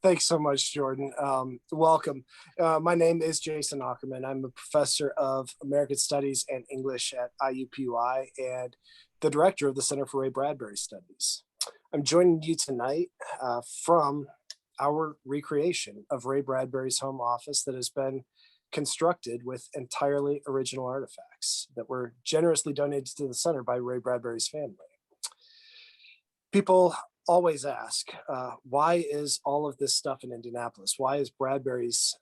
Thanks so much, Jordan. Welcome. My name is Jason Ackerman. I'm a professor of American Studies and English at IUPUI and the director of the Center for Ray Bradbury Studies. I'm joining you tonight from our recreation of Ray Bradbury's home office that has been constructed with entirely original artifacts that were generously donated to the center by Ray Bradbury's family. People always ask, why is all of this stuff in Indianapolis? Why is Bradbury's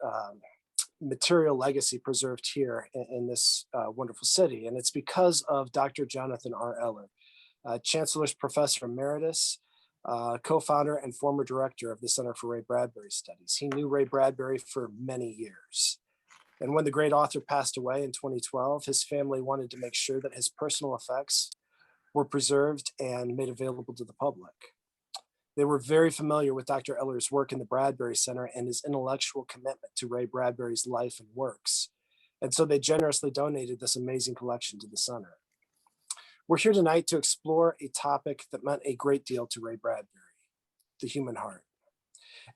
material legacy preserved here in this wonderful city? And it's because of Dr. Jonathan R. Eller, Chancellor's Professor Emeritus, co-founder and former director of the Center for Ray Bradbury Studies. He knew Ray Bradbury for many years. And when the great author passed away in 2012, his family wanted to make sure that his personal effects were preserved and made available to the public. They were very familiar with Dr. Eller's work in the Bradbury Center and his intellectual commitment to Ray Bradbury's life and works. And so they generously donated this amazing collection to the center. We're here tonight to explore a topic that meant a great deal to Ray Bradbury, the human heart.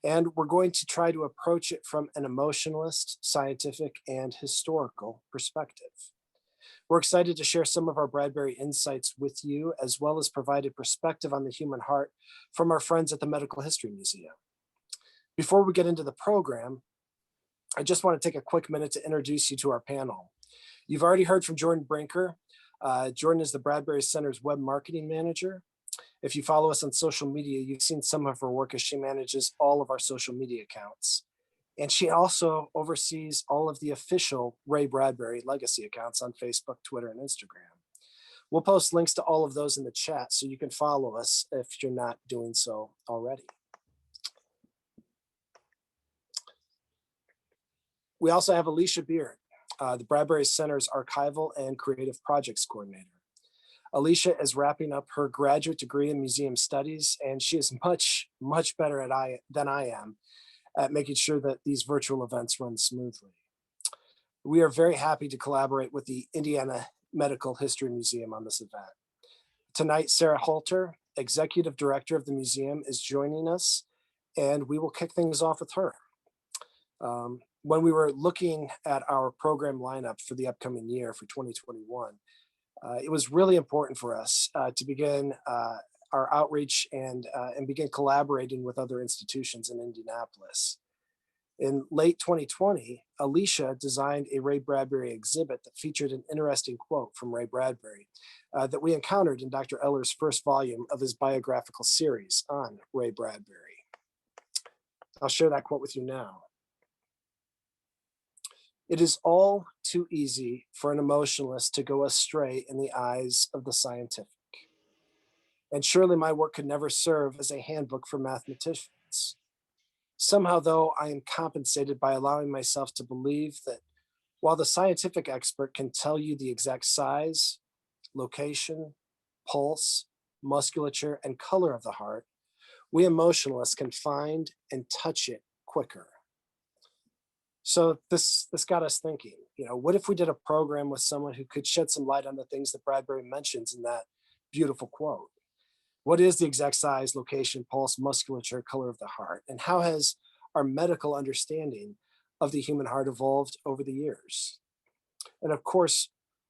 And we're going to try to approach it from an emotionalist, scientific, and historical perspective. We're excited to share some of our Bradbury insights with you, as well as provide a perspective on the human heart from our friends at the Medical History Museum. Before we get into the program, I just want to take a quick minute to introduce you to our panel. You've already heard from Jordan Brinker. Jordan is the Bradbury Center's web marketing manager. If you follow us on social media, you've seen some of her work as she manages all of our social media accounts. And she also oversees all of the official Ray Bradbury legacy accounts on Facebook, Twitter, and Instagram. We'll post links to all of those in the chat so you can follow us if you're not doing so already. We also have Alicia Beard, the Bradbury Center's archival and creative projects coordinator. Alicia is wrapping up her graduate degree in museum studies, and she is much, much better than I am at making sure that these virtual events run smoothly. We are very happy to collaborate with the Indiana Medical History Museum on this event. Tonight, Sarah Halter, Executive Director of the museum, is joining us, and we will kick things off with her. When we were looking at our program lineup for the upcoming year for 2021, it was really important for us to begin our outreach and begin collaborating with other institutions in Indianapolis. In late 2020, Alicia designed a Ray Bradbury exhibit that featured an interesting quote from Ray Bradbury that we encountered in Dr. Eller's first volume of his biographical series on Ray Bradbury. I'll share that quote with you now. It is all too easy for an emotionalist to go astray in the eyes of the scientific. And surely my work could never serve as a handbook for mathematicians. Somehow, though, I am compensated by allowing myself to believe that while the scientific expert can tell you the exact size, location, pulse, musculature, and color of the heart, we emotionalists can find and touch it quicker. So this got us thinking, what if we did a program with someone who could shed some light on the things that Bradbury mentions in that beautiful quote? What is the exact size, location, pulse, musculature, color of the heart? And how has our medical understanding of the human heart evolved over the years? And of course,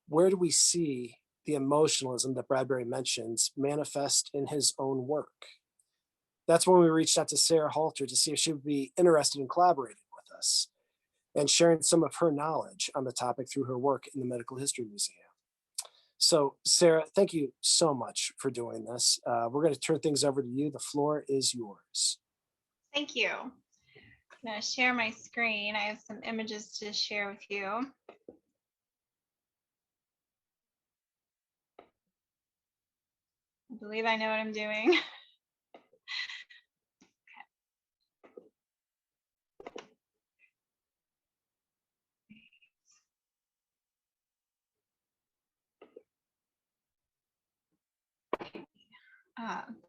where do we see the emotionalism that Bradbury mentions manifest in his own work? That's when we reached out to Sarah Halter to see if she would be interested in collaborating with us and sharing some of her knowledge on the topic through her work in the Medical History Museum. So Sarah, thank you so much for doing this. We're going to turn things over to you. The floor is yours. Thank you. I'm going to share my screen. I have some images to share with you. I believe I know what I'm doing.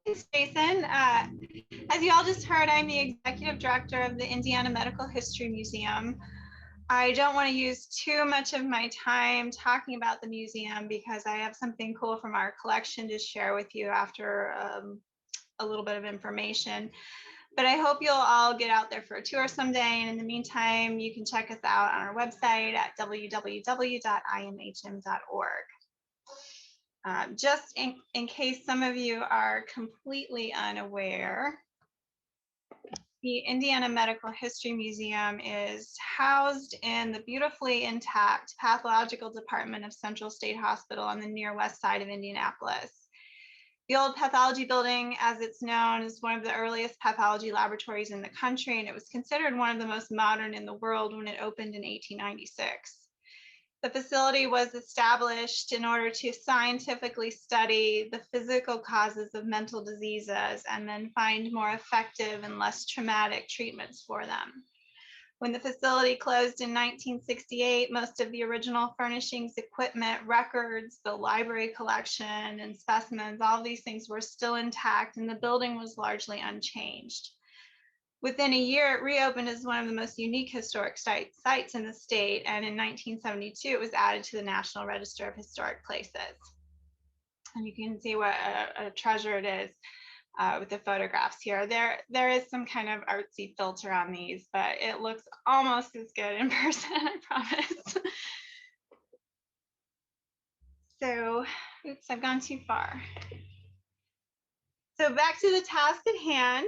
Thanks, Jason. As you all just heard, I'm the executive director of the Indiana Medical History Museum. I don't want to use too much of my time talking about the museum because I have something cool from our collection to share with you after a little bit of information. But I hope you'll all get out there for a tour someday. And in the meantime, you can check us out on our website at www.imhm.org. Just in case some of you are completely unaware, the Indiana Medical History Museum is housed in the beautifully intact pathological department of Central State Hospital on the near west side of Indianapolis. The old pathology building, as it's known, is one of the earliest pathology laboratories in the country, and it was considered one of the most modern in the world when it opened in 1896. The facility was established in order to scientifically study the physical causes of mental diseases and then find more effective and less traumatic treatments for them. When the facility closed in 1968, most of the original furnishings, equipment, records, the library collection, and specimens, all of these things were still intact, and the building was largely unchanged. Within a year, it reopened as one of the most unique historic sites in the state, and in 1972, it was added to the National Register of Historic Places. And you can see what a treasure it is with the photographs here. There is some kind of artsy filter on these, but it looks almost as good in person, I promise. So, oops, I've gone too far. So back to the task at hand.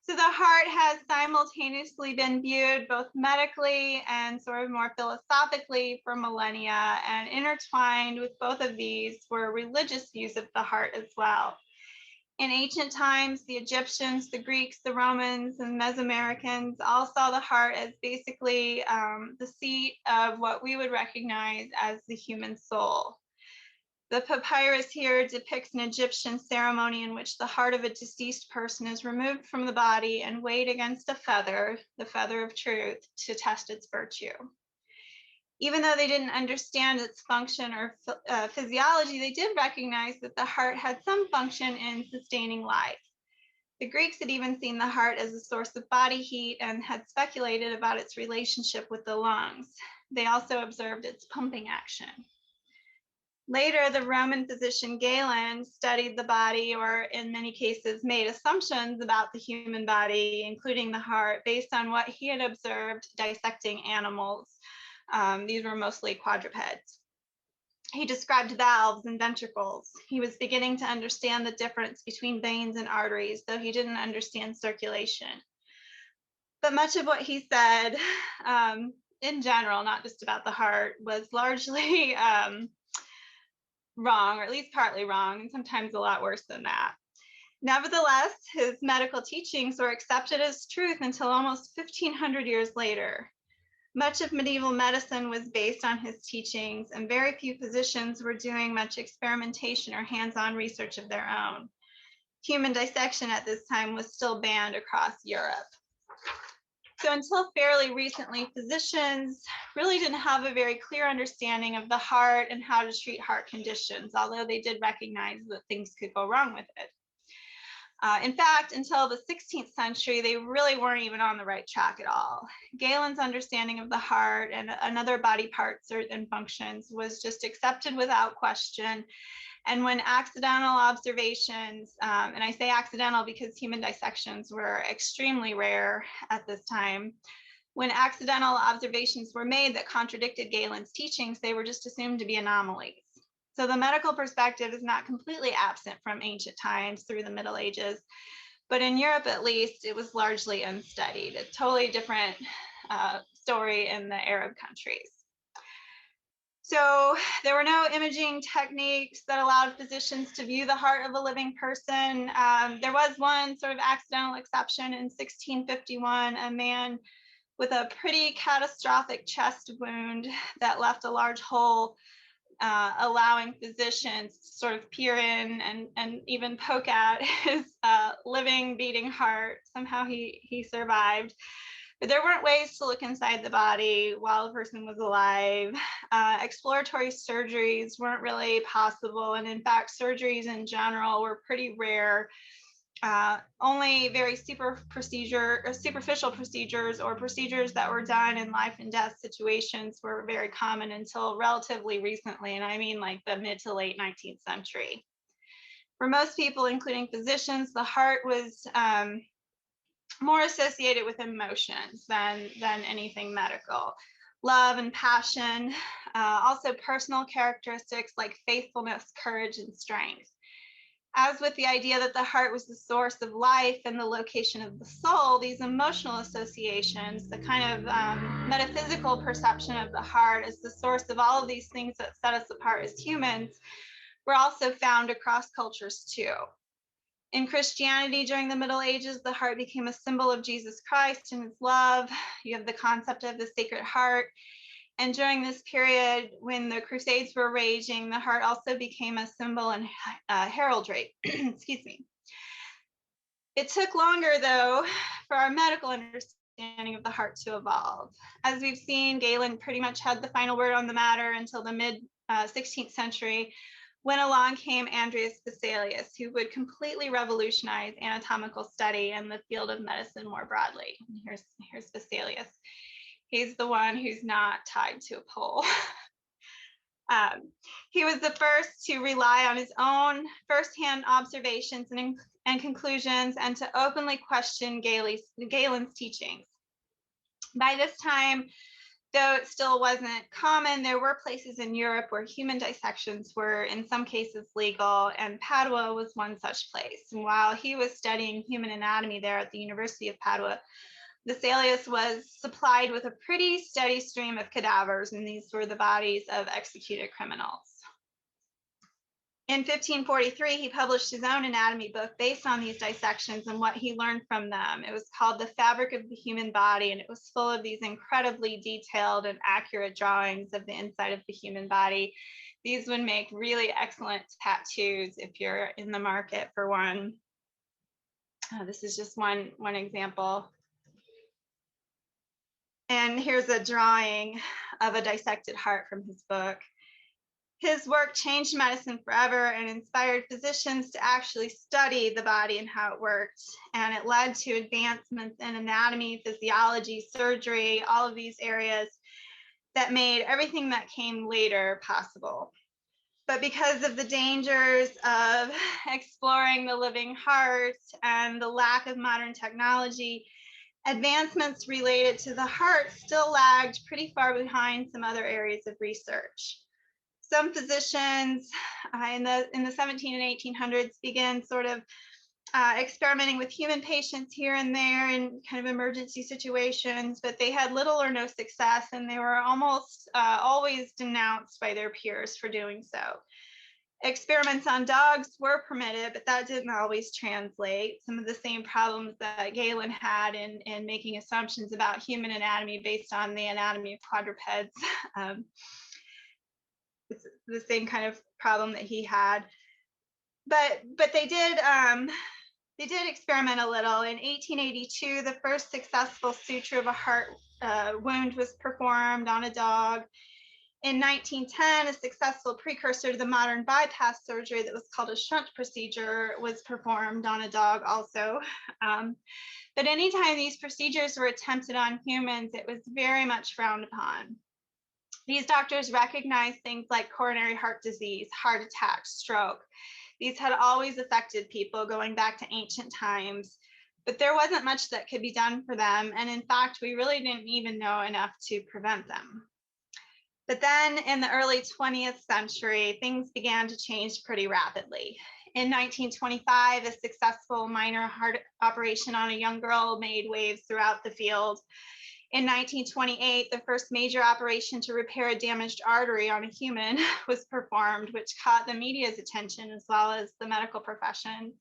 So the heart has simultaneously been viewed both medically and sort of more philosophically for millennia, and intertwined with both of these were religious views of the heart as well. In ancient times, the Egyptians, the Greeks, the Romans, and Mesoamericans all saw the heart as basically the seat of what we would recognize as the human soul. The papyrus here depicts an Egyptian ceremony in which the heart of a deceased person is removed from the body and weighed against a feather, the feather of truth, to test its virtue. Even though they didn't understand its function or physiology, they did recognize that the heart had some function in sustaining life. The Greeks had even seen the heart as a source of body heat and had speculated about its relationship with the lungs. They also observed its pumping action. Later, the Roman physician Galen studied the body, or in many cases made assumptions about the human body, including the heart, based on what he had observed dissecting animals. These were mostly quadrupeds. He described valves and ventricles. He was beginning to understand the difference between veins and arteries, though he didn't understand circulation. But much of what he said, in general, not just about the heart, was largely wrong, or at least partly wrong, and sometimes a lot worse than that. Nevertheless, his medical teachings were accepted as truth until almost 1,500 years later. Much of medieval medicine was based on his teachings, and very few physicians were doing much experimentation or hands-on research of their own. Human dissection at this time was still banned across Europe. So until fairly recently, physicians really didn't have a very clear understanding of the heart and how to treat heart conditions, although they did recognize that things could go wrong with it. In fact, until the 16th century, they really weren't even on the right track at all. Galen's understanding of the heart and other body parts and functions was just accepted without question. And when accidental observations, and I say accidental because human dissections were extremely rare at this time, when accidental observations were made that contradicted Galen's teachings, they were just assumed to be anomalies. So the medical perspective is not completely absent from ancient times through the Middle Ages, but in Europe at least, it was largely unstudied. A totally different story in the Arab countries. So there were no imaging techniques that allowed physicians to view the heart of a living person. There was one sort of accidental exception in 1651, a man with a pretty catastrophic chest wound that left a large hole, allowing physicians to sort of peer in and even poke at his living, beating heart. Somehow he survived. But there weren't ways to look inside the body while the person was alive. Exploratory surgeries weren't really possible. And in fact, surgeries in general were pretty rare. Only very superficial procedures or procedures that were done in life and death situations were very common until relatively recently. And I mean like the mid to late 19th century. For most people, including physicians, the heart was more associated with emotions than anything medical. Love and passion, also personal characteristics like faithfulness, courage, and strength. As with the idea that the heart was the source of life and the location of the soul, these emotional associations, the kind of metaphysical perception of the heart as the source of all of these things that set us apart as humans, were also found across cultures too. In Christianity during the Middle Ages, the heart became a symbol of Jesus Christ and his love. You have the concept of the Sacred Heart. And during this period, when the Crusades were raging, the heart also became a symbol in heraldry. Excuse me. It took longer, though, for our medical understanding of the heart to evolve. As we've seen, Galen pretty much had the final word on the matter until the mid 16th century, when along came Andreas Vesalius, who would completely revolutionize anatomical study and the field of medicine more broadly. Here's Vesalius. He's the one who's not tied to a pole. He was the first to rely on his own firsthand observations and conclusions, and to openly question Galen's teachings. By this time, though it still wasn't common, there were places in Europe where human dissections were in some cases legal, and Padua was one such place. And while he was studying human anatomy there at the University of Padua, Vesalius was supplied with a pretty steady stream of cadavers, and these were the bodies of executed criminals. In 1543, he published his own anatomy book based on these dissections and what he learned from them. It was called The Fabric of the Human Body, and it was full of these incredibly detailed and accurate drawings of the inside of the human body. These would make really excellent tattoos if you're in the market for one. This is just one example. And here's a drawing of a dissected heart from his book. His work changed medicine forever and inspired physicians to actually study the body and how it worked. And it led to advancements in anatomy, physiology, surgery, all of these areas that made everything that came later possible. But because of the dangers of exploring the living heart and the lack of modern technology, advancements related to the heart still lagged pretty far behind some other areas of research. Some physicians in the 17 and 1800s began sort of experimenting with human patients here and there in kind of emergency situations, but they had little or no success, and they were almost always denounced by their peers for doing so. Experiments on dogs were permitted, but that didn't always translate. Some of the same problems that Galen had in making assumptions about human anatomy based on the anatomy of quadrupeds. It's the same kind of problem that he had. But they did experiment a little. In 1882, the first successful suture of a heart wound was performed on a dog. In 1910, a successful precursor to the modern bypass surgery that was called a shunt procedure was performed on a dog also. But anytime these procedures were attempted on humans, it was very much frowned upon. These doctors recognized things like coronary heart disease, heart attack, stroke. These had always affected people going back to ancient times, but there wasn't much that could be done for them. And in fact, we really didn't even know enough to prevent them. But then in the early 20th century, things began to change pretty rapidly. In 1925, a successful minor heart operation on a young girl made waves throughout the field. In 1928, the first major operation to repair a damaged artery on a human was performed, which caught the media's attention as well as the medical profession.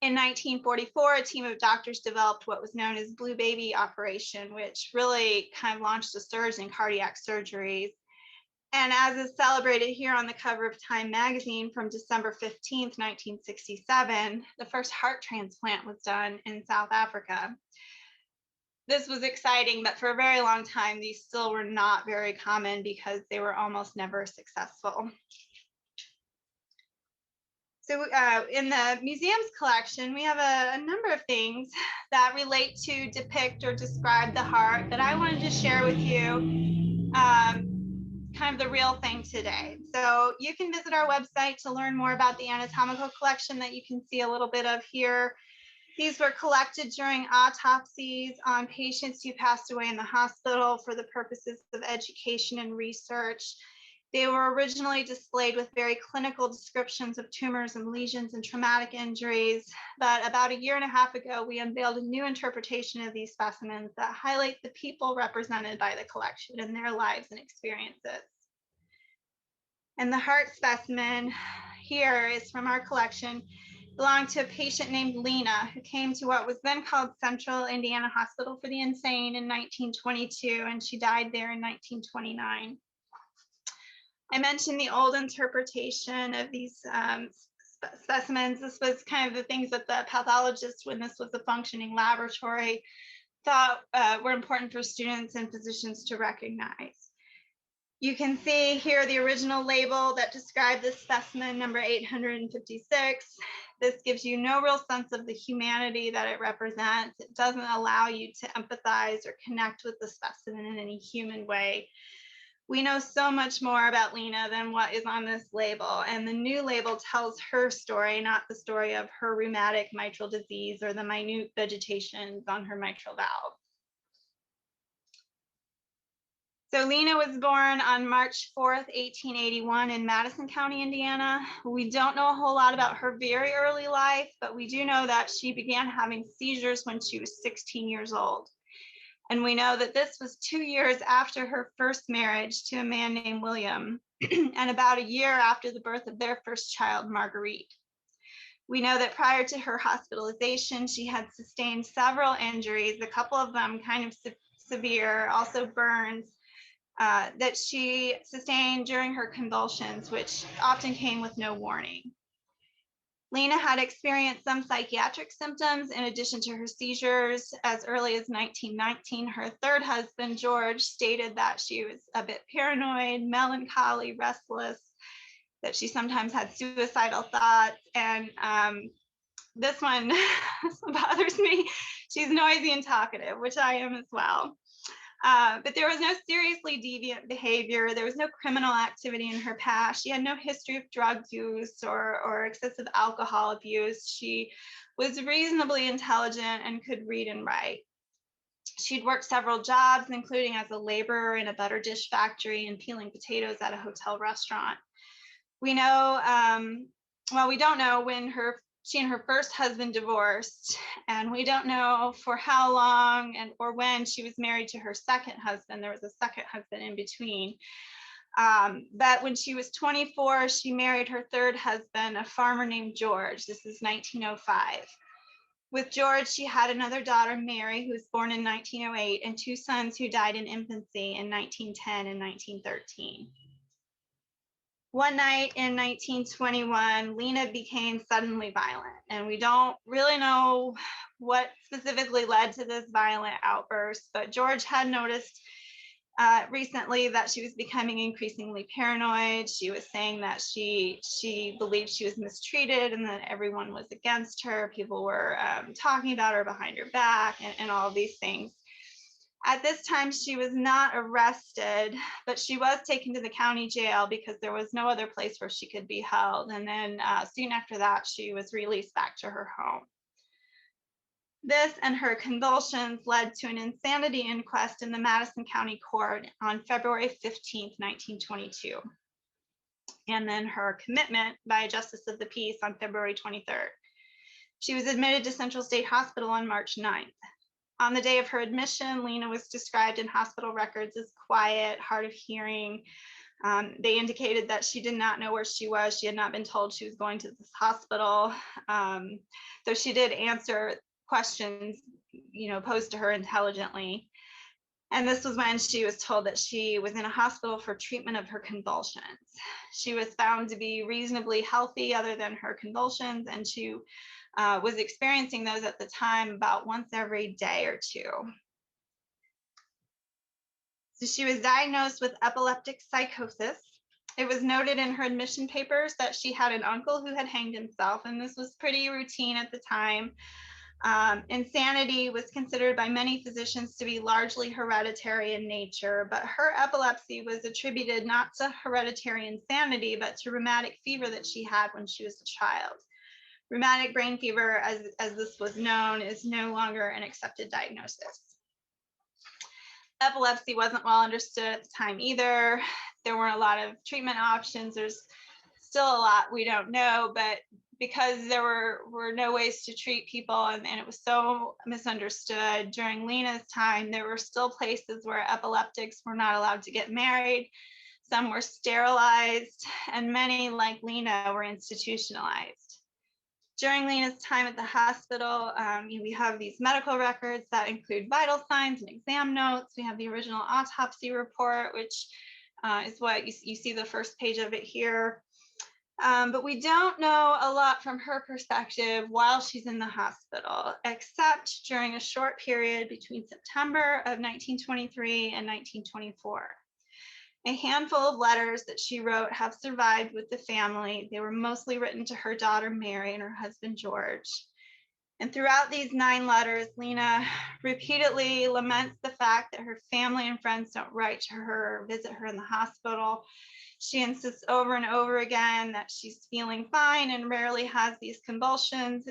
In 1944, a team of doctors developed what was known as Blue Baby operation, which really kind of launched a surge in cardiac surgeries. And as is celebrated here on the cover of Time magazine from December 15th, 1967, the first heart transplant was done in South Africa. This was exciting, but for a very long time, these still were not very common because they were almost never successful. So in the museum's collection, we have a number of things that relate to, depict, or describe the heart that I wanted to share with you. kind of the real thing today. So you can visit our website to learn more about the anatomical collection that you can see a little bit of here. These were collected during autopsies on patients who passed away in the hospital for the purposes of education and research. They were originally displayed with very clinical descriptions of tumors and lesions and traumatic injuries. But about a year and a half ago, we unveiled a new interpretation of these specimens that highlight the people represented by the collection and their lives and experiences. And the heart specimen here is from our collection, belonged to a patient named Lena, who came to what was then called Central Indiana Hospital for the Insane in 1922, and she died there in 1929. I mentioned the old interpretation of these specimens. This was kind of the things that the pathologists, when this was a functioning laboratory, thought were important for students and physicians to recognize. You can see here the original label that described this specimen, number 856. This gives you no real sense of the humanity that it represents. It doesn't allow you to empathize or connect with the specimen in any human way. We know so much more about Lena than what is on this label, and the new label tells her story, not the story of her rheumatic mitral disease or the minute vegetations on her mitral valve. So Lena was born on March 4th, 1881 in Madison County, Indiana. We don't know a whole lot about her very early life, but we do know that she began having seizures when she was 16 years old. And we know that this was 2 years after her first marriage to a man named William, and about a year after the birth of their first child, Marguerite. We know that prior to her hospitalization, she had sustained several injuries, a couple of them kind of severe, also burns, that she sustained during her convulsions, which often came with no warning. Lena had experienced some psychiatric symptoms in addition to her seizures. As early as 1919, her third husband, George, stated that she was a bit paranoid, melancholy, restless, that she sometimes had suicidal thoughts. And this one bothers me. She's noisy and talkative, which I am as well. But there was no seriously deviant behavior. There was no criminal activity in her past. She had no history of drug use or excessive alcohol abuse. She was reasonably intelligent and could read and write. She'd worked several jobs, including as a laborer in a butter dish factory and peeling potatoes at a hotel restaurant. We know, well, we don't know when she and her first husband divorced, and we don't know for how long or when she was married to her second husband. There was a second husband in between. But when she was 24, she married her third husband, a farmer named George. This is 1905. With George, she had another daughter, Mary, who was born in 1908, and two sons who died in infancy in 1910 and 1913. One night in 1921, Lena became suddenly violent, and we don't really know what specifically led to this violent outburst, but George had noticed recently that she was becoming increasingly paranoid. She was saying that she believed she was mistreated and that everyone was against her. People were talking about her behind her back and all of these things. At this time, she was not arrested, but she was taken to the county jail because there was no other place where she could be held. And then soon after that, she was released back to her home. This and her convulsions led to an insanity inquest in the Madison County Court on February 15th, 1922. And then her commitment by a justice of the peace on February 23rd. She was admitted to Central State Hospital on March 9th. On the day of her admission, Lena was described in hospital records as quiet, hard of hearing. They indicated that she did not know where she was. She had not been told she was going to this hospital. Though she did answer questions, posed to her intelligently. And this was when she was told that she was in a hospital for treatment of her convulsions. She was found to be reasonably healthy other than her convulsions, and she was experiencing those at the time about once every day or two. So she was diagnosed with epileptic psychosis. It was noted in her admission papers that she had an uncle who had hanged himself, and this was pretty routine at the time. Insanity was considered by many physicians to be largely hereditary in nature, but her epilepsy was attributed not to hereditary insanity, but to rheumatic fever that she had when she was a child. Rheumatic brain fever, as this was known, is no longer an accepted diagnosis. Epilepsy wasn't well understood at the time either. There weren't a lot of treatment options. There's still a lot we don't know, but because there were no ways to treat people and it was so misunderstood during Lena's time, there were still places where epileptics were not allowed to get married. Some were sterilized, and many, like Lena, were institutionalized. During Lena's time at the hospital, we have these medical records that include vital signs and exam notes. We have the original autopsy report, which is what you see the first page of it here. But we don't know a lot from her perspective while she's in the hospital, except during a short period between September of 1923 and 1924. A handful of letters that she wrote have survived with the family. They were mostly written to her daughter, Mary, and her husband, George. And throughout these 9 letters, Lena repeatedly laments the fact that her family and friends don't write to her or visit her in the hospital. She insists over and over again that she's feeling fine and rarely has these convulsions,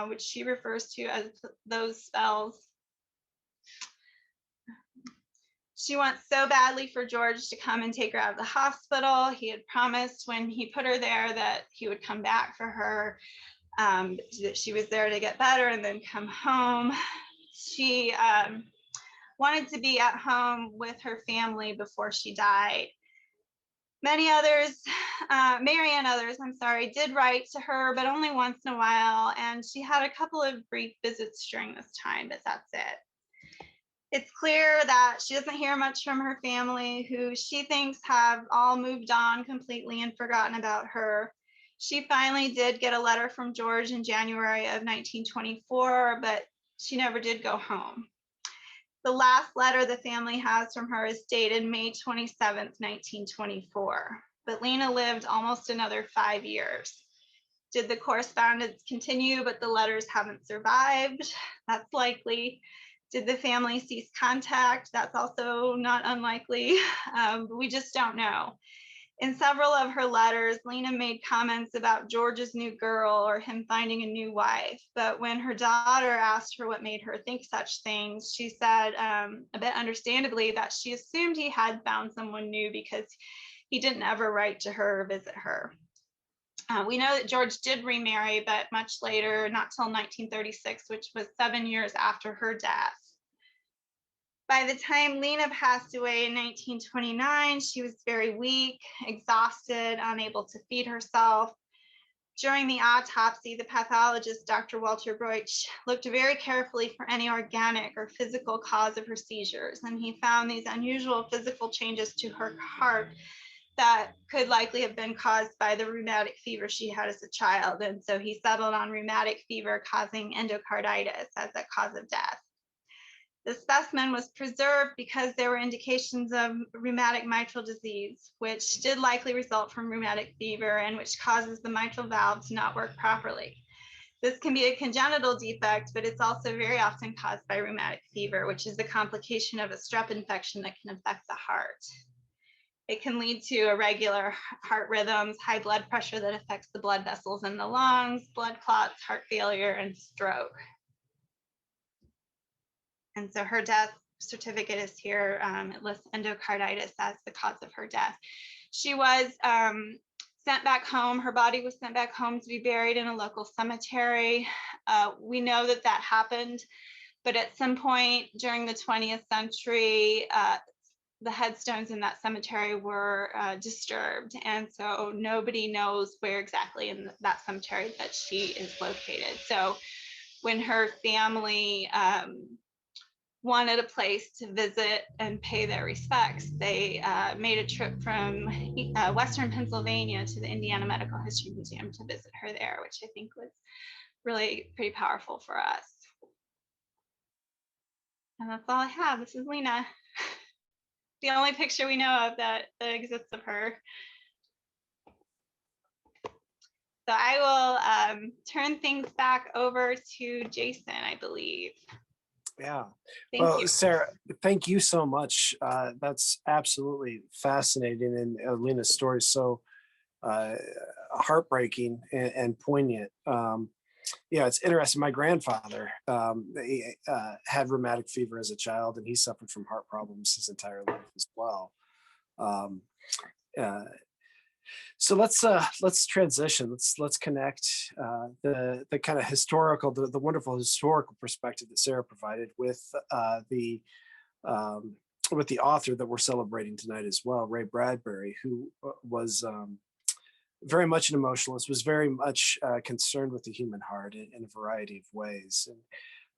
which she refers to as those spells. She wants so badly for George to come and take her out of the hospital. He had promised when he put her there that he would come back for her, that she was there to get better and then come home. She wanted to be at home with her family before she died. Many others, Mary and others, I'm sorry, did write to her, but only once in a while. And she had a couple of brief visits during this time, but that's it. It's clear that she doesn't hear much from her family, who she thinks have all moved on completely and forgotten about her. She finally did get a letter from George in January of 1924, but she never did go home. The last letter the family has from her is dated May 27th, 1924. But Lena lived almost another 5 years. Did the correspondence continue, but the letters haven't survived? That's likely. Did the family cease contact? That's also not unlikely. We just don't know. In several of her letters, Lena made comments about George's new girl or him finding a new wife. But when her daughter asked her what made her think such things, she said, a bit understandably, that she assumed he had found someone new because he didn't ever write to her or visit her. We know that George did remarry, but much later, not till 1936, which was 7 years after her death. By the time Lena passed away in 1929, she was very weak, exhausted, unable to feed herself. During the autopsy, the pathologist, Dr. Walter Broich, looked very carefully for any organic or physical cause of her seizures, and he found these unusual physical changes to her heart that could likely have been caused by the rheumatic fever she had as a child. And so he settled on rheumatic fever causing endocarditis as a cause of death. The specimen was preserved because there were indications of rheumatic mitral disease, which did likely result from rheumatic fever and which causes the mitral valve to not work properly. This can be a congenital defect, but it's also very often caused by rheumatic fever, which is a complication of a strep infection that can affect the heart. It can lead to irregular heart rhythms, high blood pressure that affects the blood vessels in the lungs, blood clots, heart failure, and stroke. And so her death certificate is here. It lists endocarditis as the cause of her death. She was sent back home. Her body was sent back home to be buried in a local cemetery. We know that that happened, but at some point during the 20th century, the headstones in that cemetery were disturbed. And so nobody knows where exactly in that cemetery that she is located. So when her family wanted a place to visit and pay their respects, they made a trip from Western Pennsylvania to the Indiana Medical History Museum to visit her there, which I think was really pretty powerful for us. And that's all I have. This is Lena. The only picture we know of that exists of her. So I will turn things back over to Jason, I believe. Yeah. Thank Well, you. Sarah, thank you so much. That's absolutely fascinating. And Lena's story is so uh, heartbreaking and poignant. Yeah, it's interesting. My grandfather had rheumatic fever as a child, and he suffered from heart problems his entire life as well. Um, uh, so let's transition. Let's connect the kind of historical, the wonderful historical perspective that Sarah provided um, with the author that we're celebrating tonight as well, Ray Bradbury, who was very much an emotionalist, was very much concerned with the human heart in a variety of ways.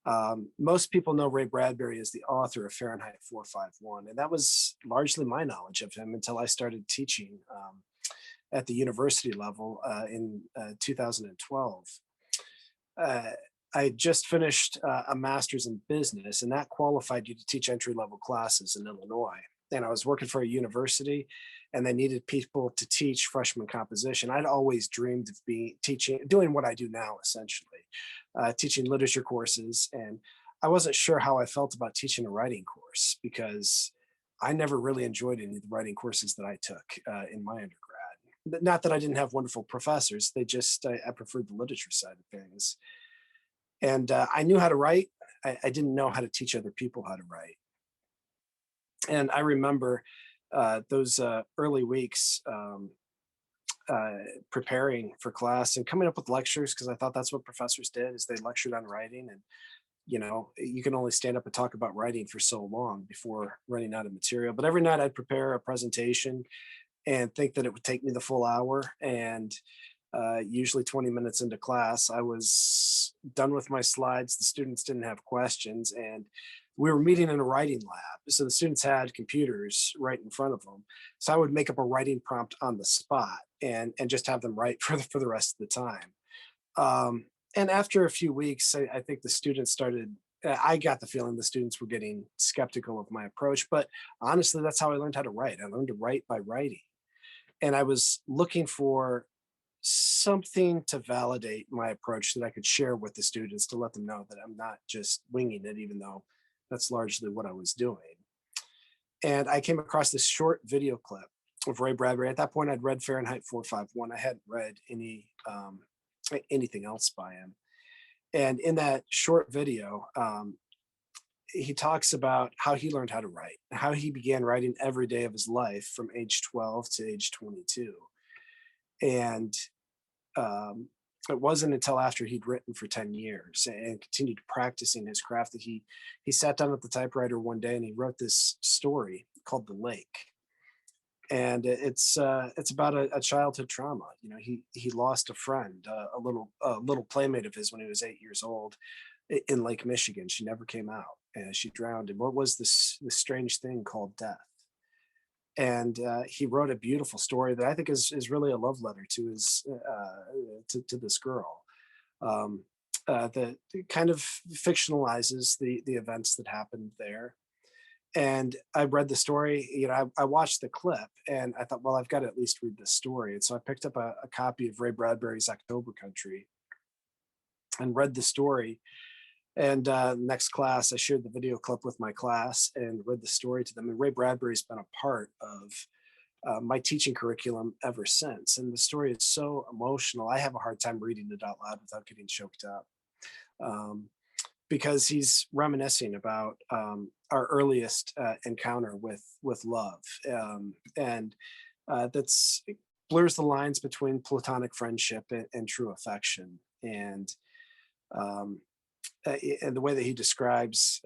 And most people know Ray Bradbury as the author of Fahrenheit 451, and that was largely my knowledge of him until I started teaching at the university level in 2012. Uh, I just finished a master's in business, and that qualified you to teach entry level classes in Illinois. And I was working for a university, and they needed people to teach freshman composition. I'd always dreamed of doing what I do now, essentially, teaching literature courses. And I wasn't sure how I felt about teaching a writing course because I never really enjoyed any of the writing courses that I took in my undergrad. Not that I didn't have wonderful professors, I preferred the literature side of things. And I knew how to write. I didn't know how to teach other people how to write. And I remember those early weeks preparing for class and coming up with lectures, because I thought that's what professors did, is they lectured on writing. And you can only stand up and talk about writing for so long before running out of material. But every night I'd prepare a presentation and think that it would take me the full hour. And usually 20 minutes into class, I was done with my slides. The students didn't have questions, and we were meeting in a writing lab. So the students had computers right in front of them. So I would make up a writing prompt on the spot and just have them write for the rest of the time. And after a few weeks, I think the students started. I got the feeling the students were getting skeptical of my approach, but honestly, that's how I learned how to write. I learned to write by writing, and I was looking for something to validate my approach that I could share with the students to let them know that I'm not just winging it, even though that's largely what I was doing. And I came across this short video clip of Ray Bradbury. At that point, I'd read Fahrenheit 451. I hadn't read anything else by him. And in that short video, he talks about how he learned how to write, how he began writing every day of his life from age 12 to age 22. And it wasn't until after he'd written for 10 years and continued practicing his craft that he sat down at the typewriter one day and he wrote this story called The Lake. And it's about a childhood trauma. He lost a friend, a little playmate of his when he was 8 years old in Lake Michigan. She never came out, and she drowned. And what was this strange thing called death? And he wrote a beautiful story that I think is really a love letter to his to this girl, that kind of fictionalizes the events that happened there. And I read the story. I watched the clip, and I thought, well, I've got to at least read this story. And so I picked up a copy of Ray Bradbury's October Country and read the story. And next class, I shared the video clip with my class and read the story to them. And Ray Bradbury's been a part of my teaching curriculum ever since. And the story is so emotional. I have a hard time reading it out loud without getting choked up, because he's reminiscing about our earliest encounter with love, and that's it blurs the lines between platonic friendship and true affection. Um, and the way that he describes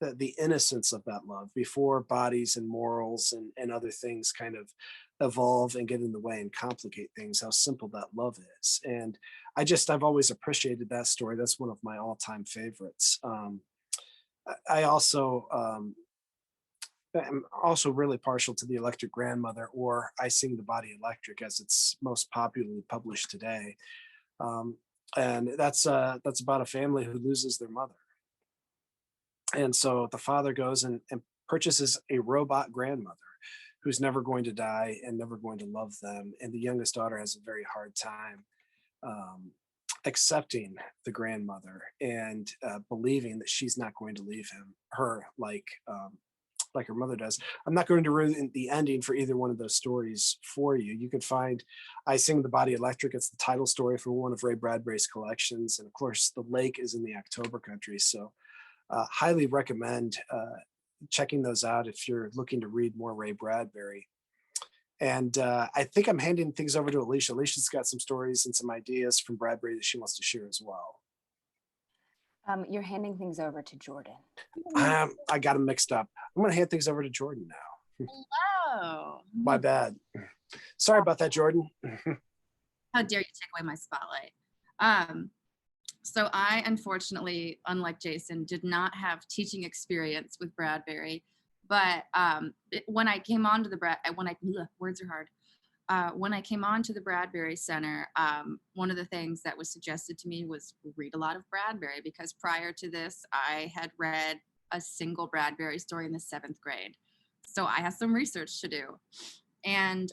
the innocence of that love before bodies and morals and other things kind of evolve and get in the way and complicate things, how simple that love is. And I've always appreciated that story. That's one of my all-time favorites. I also am also really partial to The Electric Grandmother, or I Sing the Body Electric, as it's most popularly published today. And that's about a family who loses their mother. And so the father goes and purchases a robot grandmother who's never going to die and never going to love them. And the youngest daughter has a very hard time accepting the grandmother and believing that she's not going to leave her like her mother does. I'm not going to ruin the ending for either one of those stories for you. You can find I Sing the Body Electric. It's the title story for one of Ray Bradbury's collections. And of course, The Lake is in the October Country. So highly recommend checking those out if you're looking to read more Ray Bradbury. And I think I'm handing things over to Alicia. Alicia's got some stories and some ideas from Bradbury that she wants to share as well. You're handing things over to Jordan. I got them mixed up. I'm going to hand things over to Jordan now. Hello. My bad. Sorry about that, Jordan. How dare you take away my spotlight? So I, unfortunately, unlike Jason, did not have teaching experience with Bradbury. But when I came on to the words are hard. When I came on to the Bradbury Center, one of the things that was suggested to me was read a lot of Bradbury, because prior to this, I had read a single Bradbury story in the 7th grade. So I had some research to do. And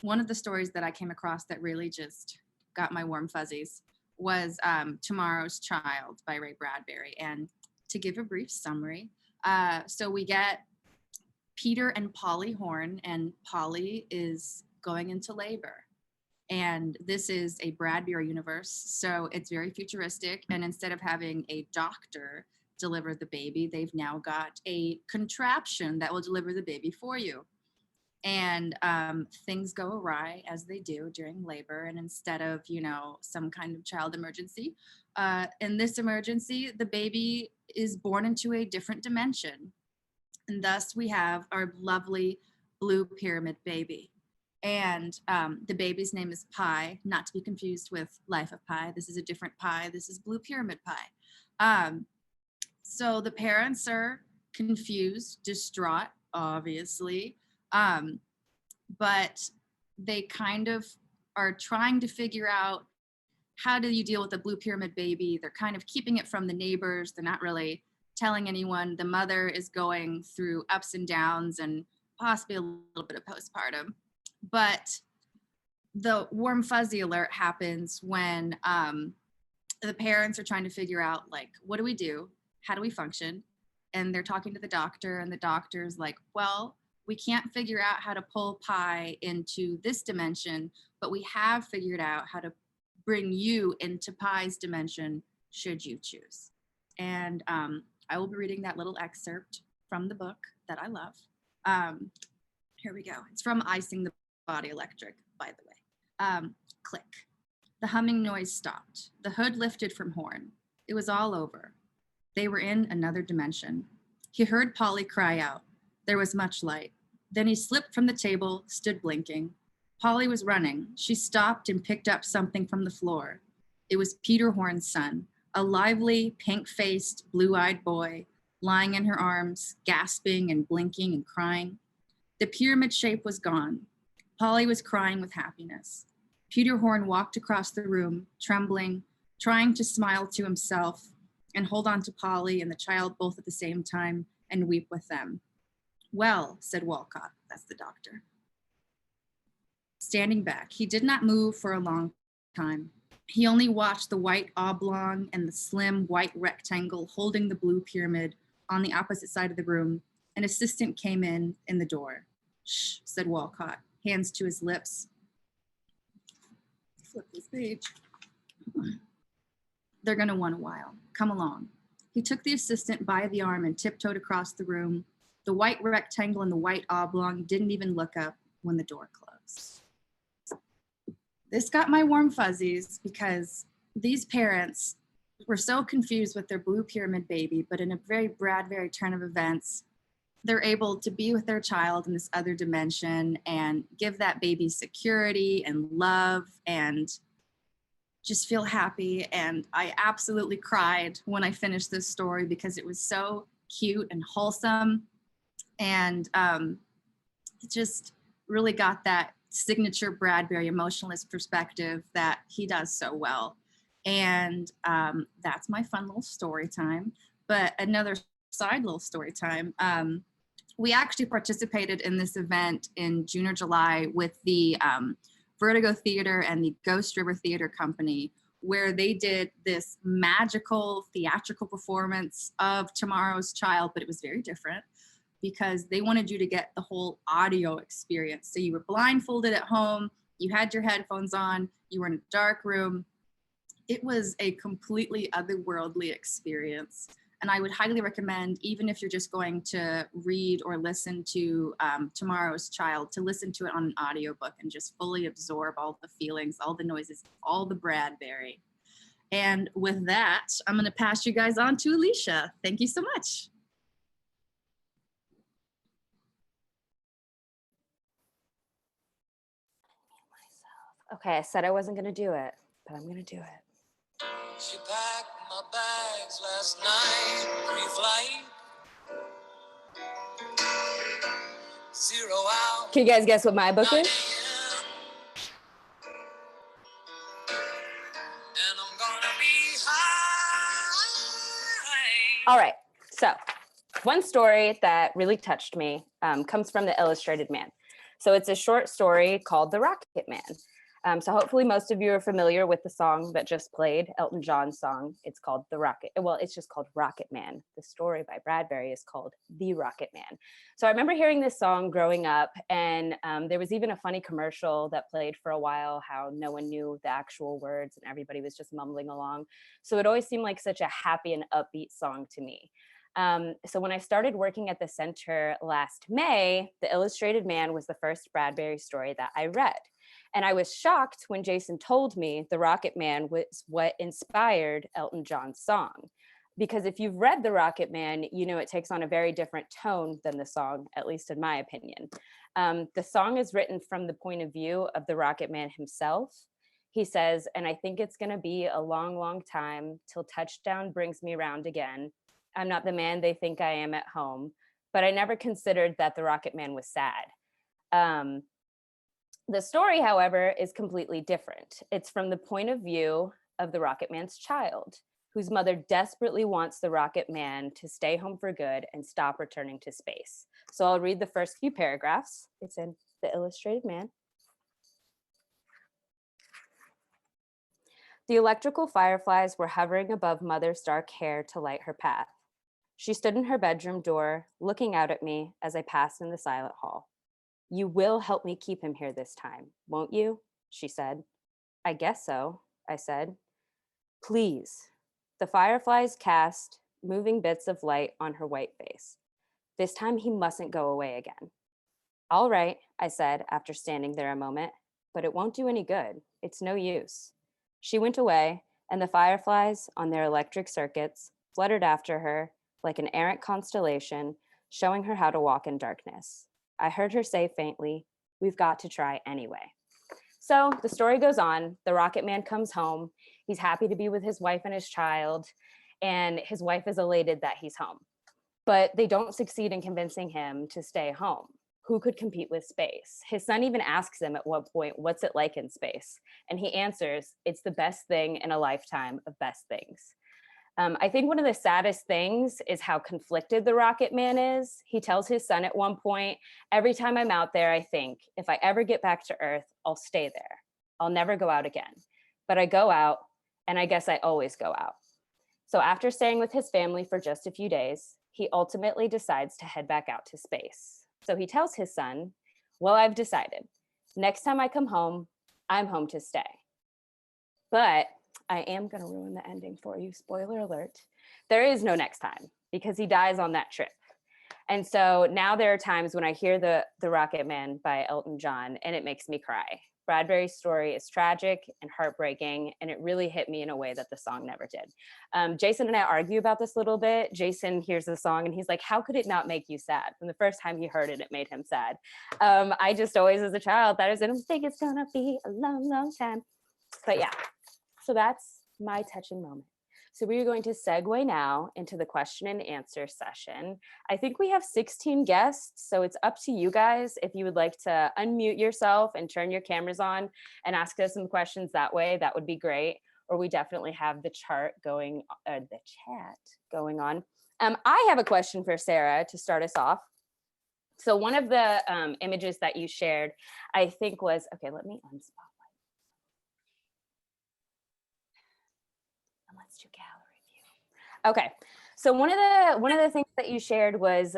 one of the stories that I came across that really just got my warm fuzzies was Tomorrow's Child by Ray Bradbury. And to give a brief summary, so we get Peter and Polly Horne, and Polly is going into labor. And this is a Bradbury universe, so it's very futuristic. And instead of having a doctor deliver the baby, they've now got a contraption that will deliver the baby for you. And things go awry, as they do during labor. And instead of, some kind of child emergency, in this emergency, the baby is born into a different dimension. And thus we have our lovely blue pyramid baby. And the baby's name is Pi, not to be confused with Life of Pi. This is a different Pi. This is Blue Pyramid Pi. So the parents are confused, distraught, obviously. But they kind of are trying to figure out, how do you deal with a blue pyramid baby? They're kind of keeping it from the neighbors. They're not really telling anyone. The mother is going through ups and downs and possibly a little bit of postpartum. But the warm fuzzy alert happens when the parents are trying to figure out, what do we do? How do we function? And they're talking to the doctor, and the doctor's like, well, we can't figure out how to pull Pi into this dimension, but we have figured out how to bring you into Pi's dimension, should you choose. And I will be reading that little excerpt from the book that I love. Here we go. It's from I Sing the Body Electric, by the way. Click. The humming noise stopped. The hood lifted from Horne. It was all over. They were in another dimension. He heard Polly cry out. There was much light. Then he slipped from the table, stood blinking. Polly was running. She stopped and picked up something from the floor. It was Peter Horne's son, a lively, pink-faced, blue-eyed boy, lying in her arms, gasping and blinking and crying. The pyramid shape was gone. Polly was crying with happiness. Peter Horne walked across the room, trembling, trying to smile to himself and hold on to Polly and the child both at the same time and weep with them. Well, said Walcott, that's the doctor. Standing back, he did not move for a long time. He only watched the white oblong and the slim white rectangle holding the blue pyramid on the opposite side of the room. An assistant came in the door. Shh, said Walcott, hands to his lips. Flip this page. They're going to want a while. Come along. He took the assistant by the arm and tiptoed across the room. The white rectangle and the white oblong didn't even look up when the door closed. This got my warm fuzzies because these parents were so confused with their blue pyramid baby, but in a very Bradbury turn of events, they're able to be with their child in this other dimension and give that baby security and love and just feel happy. And I absolutely cried when I finished this story because it was so cute and wholesome. And it just really got that signature Bradbury emotionalist perspective that he does so well. And that's my fun little story time. But another side little story time, we actually participated in this event in June or July with the Vertigo Theater and the Ghost River Theater Company, where they did this magical theatrical performance of Tomorrow's Child, but it was very different because they wanted you to get the whole audio experience. So you were blindfolded at home, you had your headphones on, you were in a dark room. It was a completely otherworldly experience. And I would highly recommend, even if you're just going to read or listen to Tomorrow's Child, to listen to it on an audiobook and just fully absorb all the feelings, all the noises, all the Bradbury. And with that, I'm going to pass you guys on to Alicia. Thank you so much. Okay, I said I wasn't gonna do it, but I'm gonna do it. She packed my bags last night, pre-flight. 0 hour. Can you guys guess what my book 9 is? a.m. And I'm gonna be high. All right, so one story that really touched me comes from The Illustrated Man. So it's a short story called The Rocket Man. So hopefully most of you are familiar with the song that just played, Elton John's song. It's called The Rocket. Well, it's just called Rocket Man. The story by Bradbury is called The Rocket Man. So I remember hearing this song growing up, and there was even a funny commercial that played for a while, how no one knew the actual words and everybody was just mumbling along. So it always seemed like such a happy and upbeat song to me. So when I started working at the center last May, The Illustrated Man was the first Bradbury story that I read. And I was shocked when Jason told me The Rocket Man was what inspired Elton John's song. Because if you've read The Rocket Man, you know it takes on a very different tone than the song, at least in my opinion. The song is written from the point of view of the Rocket Man himself. He says, and I think it's gonna be a long, long time till touchdown brings me round again. I'm not the man they think I am at home, but I never considered that the Rocket Man was sad. The story, however, is completely different. It's from the point of view of the Rocket Man's child, whose mother desperately wants the Rocket Man to stay home for good and stop returning to space. So I'll read the first few paragraphs. It's in The Illustrated Man. The electrical fireflies were hovering above Mother's dark hair to light her path. She stood in her bedroom door, looking out at me as I passed in the silent hall. You will help me keep him here this time, won't you? She said. I guess so, I said. Please. The fireflies cast moving bits of light on her white face. This time he mustn't go away again. All right, I said after standing there a moment, but it won't do any good. It's no use. She went away, and the fireflies on their electric circuits fluttered after her like an errant constellation, showing her how to walk in darkness. I heard her say faintly, we've got to try anyway. So the story goes on. The Rocket Man comes home. He's happy to be with his wife and his child, and his wife is elated that he's home. But they don't succeed in convincing him to stay home. Who could compete with space? His son even asks him at one point, what's it like in space? And he answers, it's the best thing in a lifetime of best things. I think one of the saddest things is how conflicted the Rocket Man is. He tells his son at one point, every time I'm out there, I think, if I ever get back to Earth, I'll stay there. I'll never go out again. But I go out, and I guess I always go out. So after staying with his family for just a few days, he ultimately decides to head back out to space. So he tells his son, well, I've decided. Next time I come home, I'm home to stay. But I am going to ruin the ending for you. Spoiler alert. There is no next time because he dies on that trip. And so now there are times when I hear the Rocket Man by Elton John and it makes me cry. Bradbury's story is tragic and heartbreaking, and it really hit me in a way that the song never did. Jason and I argue about this a little bit. Jason hears the song and he's like, how could it not make you sad? From the first time he heard it, it made him sad. I just always, as a child, that is, I don't think it's gonna be a long, long time. But yeah. So that's my touching moment. So we're going to segue now into the question and answer session. I think we have 16 guests, so it's up to you guys if you would like to unmute yourself and turn your cameras on and ask us some questions that way. That would be great. Or we definitely have the chat going on. I have a question for Sarah to start us off. So one of the images that you shared, I think was, okay, let me unspot missed you, gallery view. Okay, so one of the things that you shared was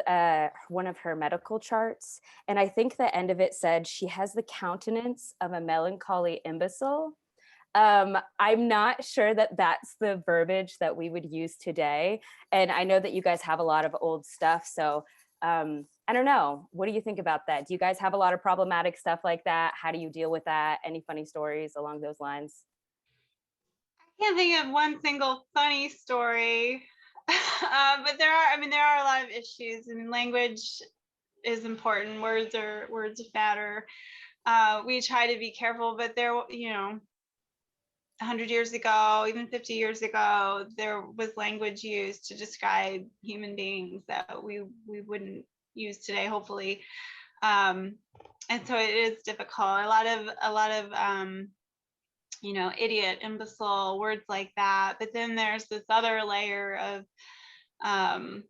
one of her medical charts, and I think the end of it said she has the countenance of a melancholy imbecile. I'm not sure that that's the verbiage that we would use today, and I know that you guys have a lot of old stuff, so I don't know. What do you think about that? Do you guys have a lot of problematic stuff like that? How do you deal with that? Any funny stories along those lines? I can't think of one single funny story, but there are a lot of issues. I mean, language is important. Words are matter. We try to be careful, but there, 100 years ago, even 50 years ago, there was language used to describe human beings that we wouldn't use today, hopefully. And so it is difficult. A lot of idiot, imbecile, words like that. But then there's this other layer of, I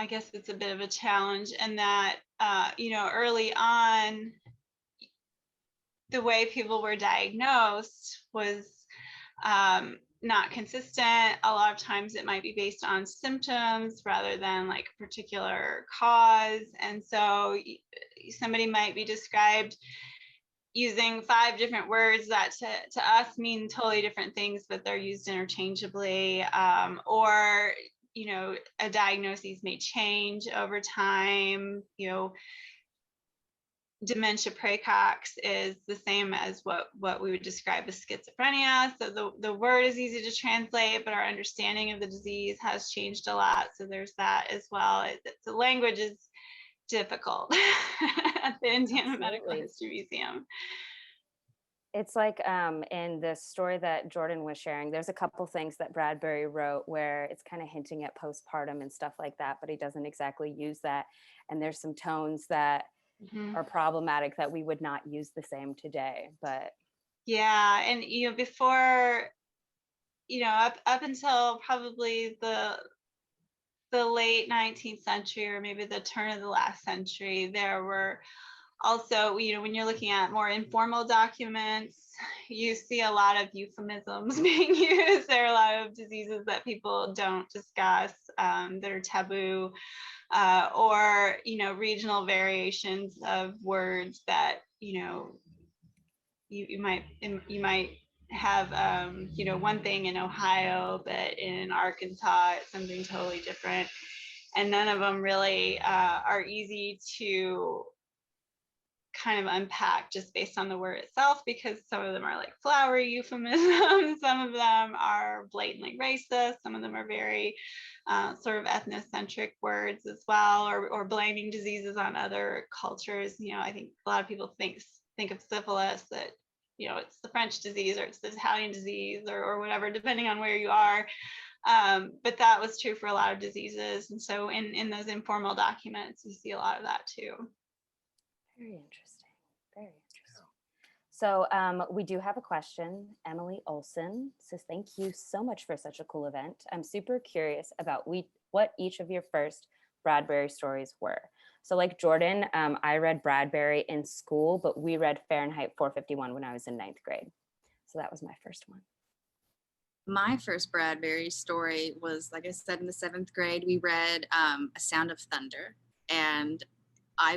guess it's a bit of a challenge, and that early on, the way people were diagnosed was not consistent. A lot of times it might be based on symptoms rather than like a particular cause. And so somebody might be described using 5 different words that to us mean totally different things, but they're used interchangeably. Or, a diagnosis may change over time. Dementia praecox is the same as what we would describe as schizophrenia. So the word is easy to translate, but our understanding of the disease has changed a lot. So there's that as well. The language is difficult at the Indiana Medical Absolutely. History Museum. It's like in the story that Jordan was sharing, there's a couple things that Bradbury wrote where it's kind of hinting at postpartum and stuff like that, but he doesn't exactly use that. And there's some tones that are problematic that we would not use the same today. But yeah, and before, up until probably the late 19th century, or maybe the turn of the last century, there were also, when you're looking at more informal documents, you see a lot of euphemisms being used. There are a lot of diseases that people don't discuss, that are taboo, or regional variations of words that you might have one thing in Ohio, but in Arkansas it's something totally different, and none of them really are easy to kind of unpack just based on the word itself, because some of them are like flowery euphemisms, some of them are blatantly racist, some of them are very sort of ethnocentric words as well, or blaming diseases on other cultures. I think a lot of people think of syphilis that it's the French disease or it's the Italian disease or whatever, depending on where you are. But that was true for a lot of diseases, and so in those informal documents you see a lot of that too. very interesting. Very interesting. So we do have a question. Emily Olson says, thank you so much for such a cool event. I'm super curious about what each of your first Bradbury stories were. So like Jordan, I read Bradbury in school, but we read Fahrenheit 451 when I was in 9th grade. So that was my first one. My first Bradbury story was, like I said, in the 7th grade. We read A Sound of Thunder, and I